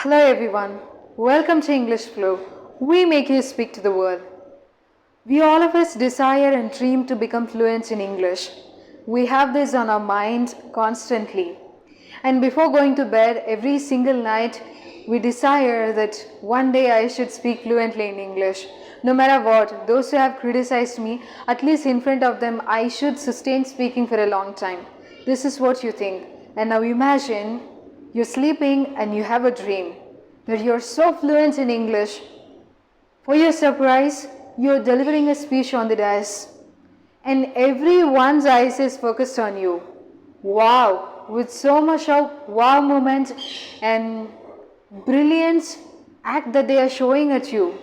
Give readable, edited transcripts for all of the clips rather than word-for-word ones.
Hello everyone, welcome to Englishfloww. We make you speak to the world. We all of us desire and dream to become fluent in English. We have this on our mind constantly. And before going to bed every single night, we desire that one day I should speak fluently in English. No matter what, those who have criticized me, at least in front of them, I should sustain speaking for a long time. This is what you think. And now imagine you're sleeping and you have a dream that you're so fluent in English. For your surprise, you're delivering a speech on the desk and everyone's eyes is focused on you. Wow, with so much of wow moment and brilliance act that they are showing at you.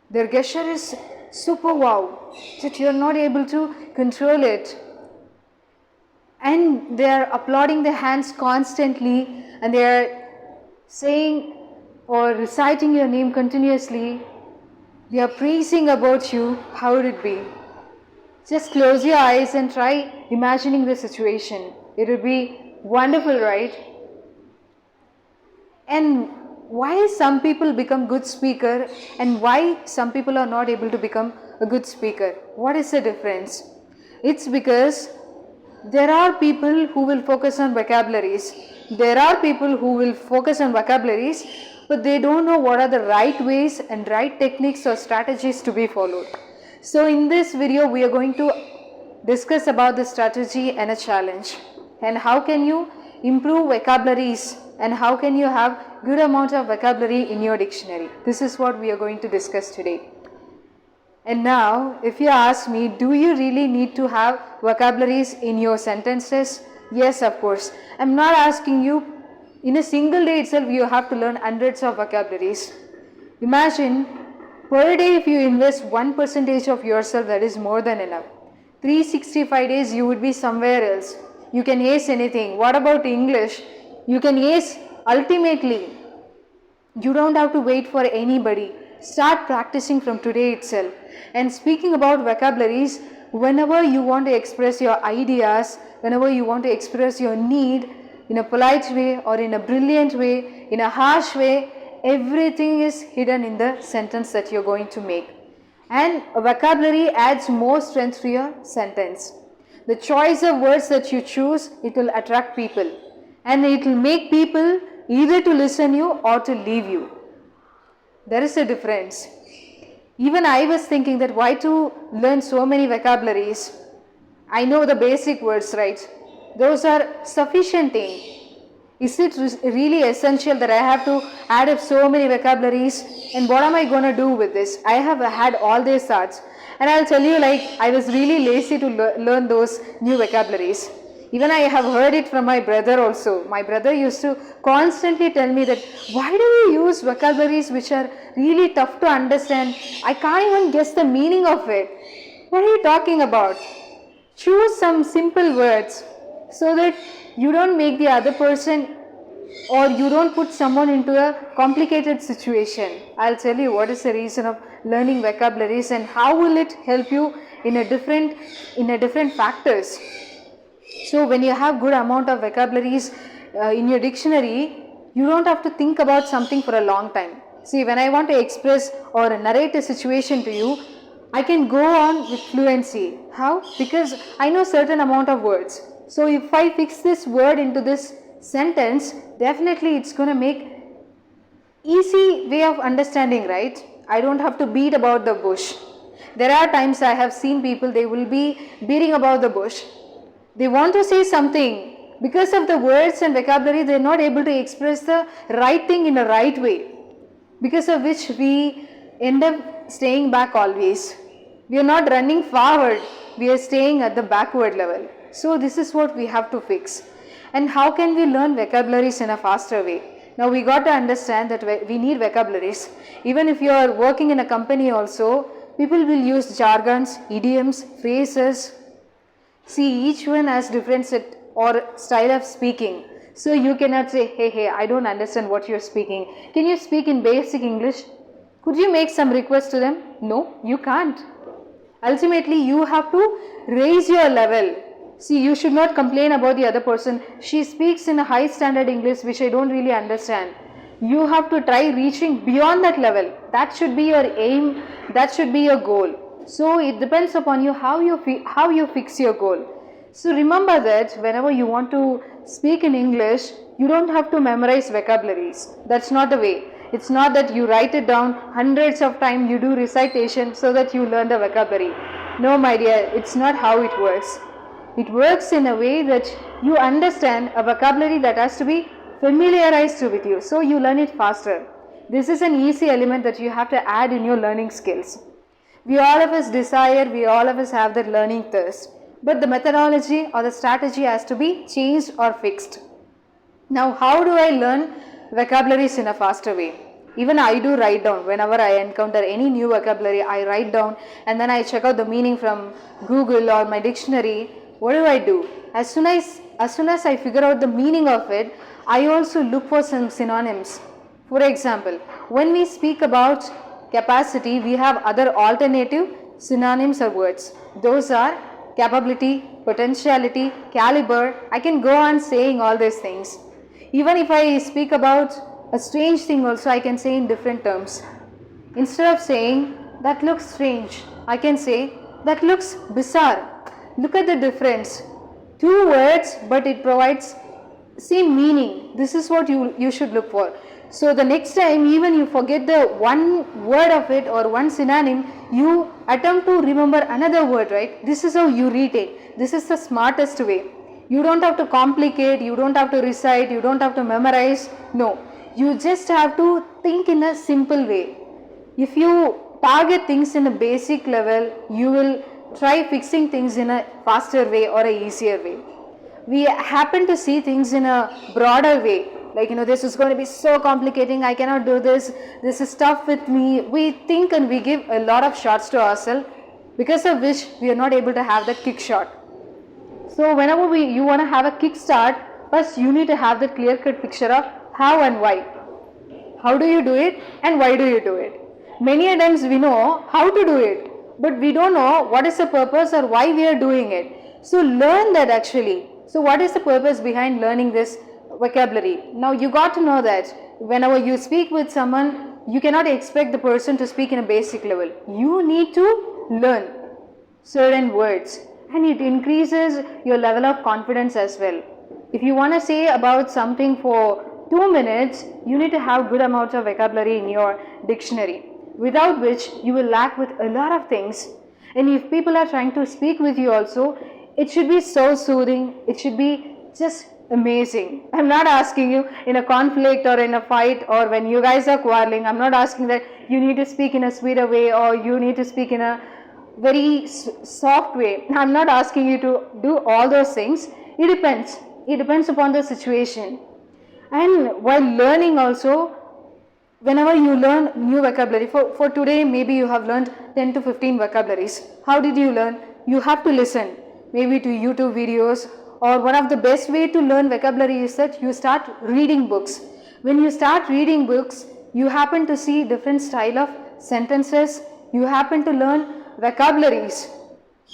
Their gesture is super wow that you're not able to control it. And they are applauding their hands constantly and they are saying or reciting your name continuously. They are praising about you. How would it be? Just close your eyes and try imagining the situation. It would be wonderful, right? And why some people become good speaker and why some people are not able to become a good speaker? What is the difference? It's because there are people who will focus on vocabularies. There are people who will focus on vocabularies, but they don't know what are the right ways and right techniques or strategies to be followed. So in this video, we are going to discuss about the strategy and a challenge. And how can you improve vocabularies and how can you have good amount of vocabulary in your dictionary? This is what we are going to discuss today. And now, if you ask me, do you really need to have vocabularies in your sentences? Yes, of course. I'm not asking you, in a single day itself, you have to learn hundreds of vocabularies. Imagine, per day if you invest 1% of yourself, that is more than enough. 365 days, you would be somewhere else. You can ace anything. What about English? You can ace ultimately. You don't have to wait for anybody. Start practicing from today itself. And speaking about vocabularies, whenever you want to express your ideas, whenever you want to express your need in a polite way or in a brilliant way, in a harsh way, everything is hidden in the sentence that you're going to make. And a vocabulary adds more strength to your sentence. The choice of words that you choose, it will attract people. And it will make people either to listen you or to leave you. There is a difference. Even I was thinking that why to learn so many vocabularies? I know the basic words, right? Those are sufficient thing. Is it really essential that I have to add up so many vocabularies? And what am I going to do with this? I have had all these thoughts. And I'll tell you, like, I was really lazy to learn those new vocabularies. Even I have heard it from my brother also. My brother used to constantly tell me that, why do you use vocabularies which are really tough to understand? I can't even guess the meaning of it. What are you talking about? Choose some simple words so that you don't make the other person or you don't put someone into a complicated situation. I'll tell you what is the reason of learning vocabularies and how will it help you in a different factors. So when you have good amount of vocabularies in your dictionary, you don't have to think about something for a long time. See, when I want to express or narrate a situation to you, I can go on with fluency. How? Because I know certain amount of words. So if I fix this word into this sentence, definitely it's going to make easy way of understanding, right? I don't have to beat about the bush. There are times I have seen people, they will be beating about the bush. They want to say something. Because of the words and vocabulary, they are not able to express the right thing in a right way. Because of which we end up staying back always. We are not running forward. We are staying at the backward level. So this is what we have to fix. And how can we learn vocabularies in a faster way? Now we got to understand that we need vocabularies. Even if you are working in a company also, people will use jargons, idioms, phrases. See, each one has different set or style of speaking. So you cannot say, hey, I don't understand what you're speaking. Can you speak in basic English? Could you make some request to them? No, you can't. Ultimately, you have to raise your level. See, you should not complain about the other person. She speaks in a high standard English which I don't really understand. You have to try reaching beyond that level. That should be your aim, that should be your goal. So it depends upon you how you fix your goal. So remember that whenever you want to speak in English, you don't have to memorize vocabularies. That's not the way. It's not that you write it down hundreds of times, you do recitation so that you learn the vocabulary. No, my dear, it's not how it works. It works in a way that you understand a vocabulary that has to be familiarized with you, so you learn it faster. This is an easy element that you have to add in your learning skills. We all of us desire, we all of us have that learning thirst, but the methodology or the strategy has to be changed or fixed. Now, how do I learn vocabularies in a faster way? Even I do write down. Whenever I encounter any new vocabulary, I write down and then I check out the meaning from Google or my dictionary. What do? As soon as I figure out the meaning of it, I also look for some synonyms. For example, when we speak about capacity, we have other alternative synonyms or words. Those are capability, potentiality, caliber. I can go on saying all these things. Even if I speak about a strange thing also, I can say in different terms. Instead of saying that looks strange, I can say that looks bizarre. Look at the difference. Two words, but it provides same meaning. This is what you should look for. So the next time even you forget the one word of it or one synonym, you attempt to remember another word, right? This is how you retain. This is the smartest way. You don't have to complicate, you don't have to recite, you don't have to memorize. No, you just have to think in a simple way. If you target things in a basic level, you will try fixing things in a faster way or a easier way. We happen to see things in a broader way, like this is going to be so complicating, I cannot do this is tough with me. We think and we give a lot of shots to ourselves, because of which we are not able to have that kick shot. So whenever you want to have a kick start, first you need to have the clear cut picture of how and why. How do you do it and why do you do it? Many a times we know how to do it, but we don't know what is the purpose or why we are doing it. So learn that actually. So what is the purpose behind learning this vocabulary? Now you got to know that whenever you speak with someone, you cannot expect the person to speak in a basic level. You need to learn certain words, and it increases your level of confidence as well. If you want to say about something for 2 minutes, you need to have good amounts of vocabulary in your dictionary, without which you will lack with a lot of things. And if people are trying to speak with you also, it should be so soothing, it should be just amazing. I'm not asking you in a conflict or in a fight or when you guys are quarreling, I'm not asking that you need to speak in a sweeter way or you need to speak in a very soft way. I'm not asking you to do all those things. It depends upon the situation. And while learning also, whenever you learn new vocabulary, for today maybe you have learned 10 to 15 vocabularies. How did you learn? You have to listen, maybe to YouTube videos, or one of the best way to learn vocabulary is that you start reading books. When you start reading books, you happen to see different style of sentences, you happen to learn vocabularies.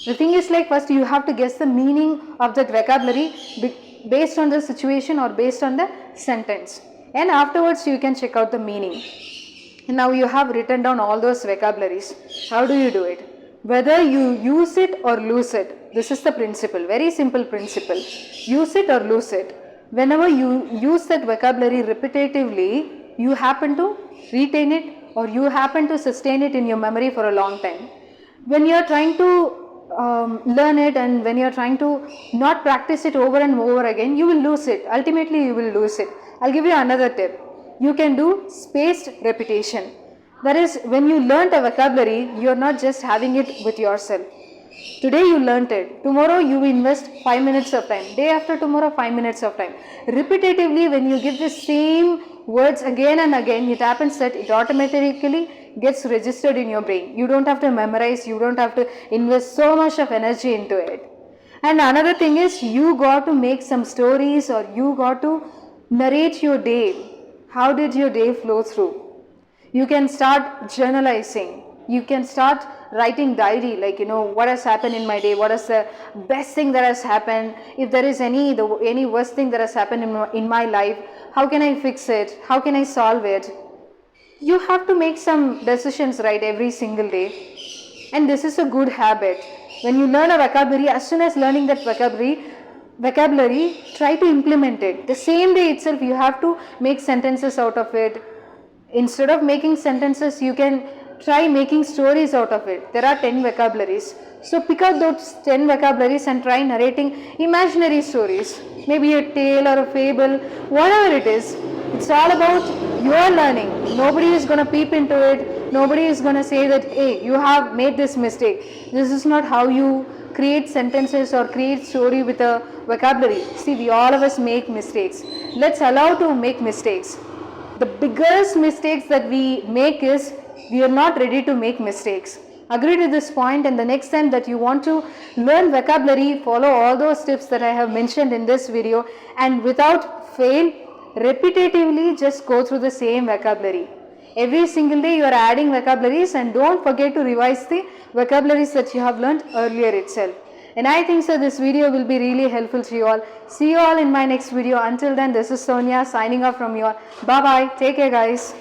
The thing is like first you have to guess the meaning of that vocabulary based on the situation or based on the sentence, and afterwards you can check out the meaning. And now you have written down all those vocabularies. How do you do it? Whether you use it or lose it, this is the principle, very simple principle. Use it or lose it. Whenever you use that vocabulary repetitively, you happen to retain it or you happen to sustain it in your memory for a long time. When you are trying to learn it and when you are trying to not practice it over and over again, you will lose it. Ultimately, you will lose it. I'll give you another tip. You can do spaced repetition. That is, when you learnt a vocabulary, you are not just having it with yourself. Today you learnt it. Tomorrow you invest 5 minutes of time. Day after tomorrow 5 minutes of time. Repetitively, when you give the same words again and again, it happens that it automatically gets registered in your brain. You don't have to memorize, you don't have to invest so much of energy into it. And another thing is, you got to make some stories or you got to narrate your day. How did your day flow through? You can start journalizing. You can start writing diary, like what has happened in my day, what is the best thing that has happened, if there is any worst thing that has happened in my life, How can I fix it? How can I solve it? You have to make some decisions, right, every single day. And this is a good habit. When you learn a vocabulary, as soon as learning that vocabulary, try to implement it. The same day itself, you have to make sentences out of it. Instead of making sentences, you can try making stories out of it. There are 10 vocabularies. So pick out those 10 vocabularies and try narrating imaginary stories. Maybe a tale or a fable, whatever it is. It's all about your learning. Nobody is going to peep into it. Nobody is going to say that, hey, you have made this mistake. This is not how you create sentences or create story with a vocabulary. See, we all of us make mistakes. Let's allow to make mistakes. The biggest mistakes that we make is we are not ready to make mistakes. Agree to this point, and the next time that you want to learn vocabulary, follow all those tips that I have mentioned in this video, and without fail, repetitively just go through the same vocabulary. Every single day you are adding vocabularies, and don't forget to revise the vocabularies that you have learned earlier itself. And I think so this video will be really helpful to you all. See you all in my next video. Until then, this is Sonia signing off from you all. Bye bye. Take care, guys.